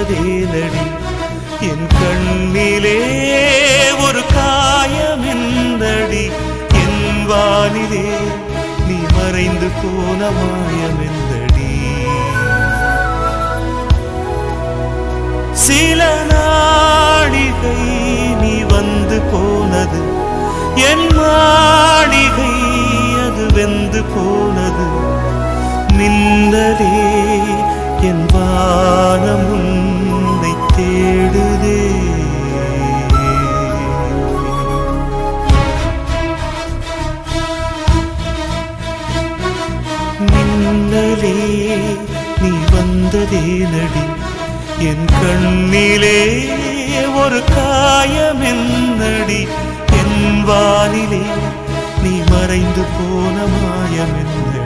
வந்ததேனடி என் கண்ணிலே ஒரு காயமெந்தடி என் வானிலே நீ மறைந்து போன மாயமெந்தடி சில நாழிகை நீ வந்து போனது என் மாளிகை அது வெந்து போனது மின்னலே என் வானம் உன்னை தேடுதே மின்னலே நீ வந்ததேனடி என் கண்ணிலே ஒரு காயமென்னடி என் வானிலே நீ மறைந்து போன மாயமென்ன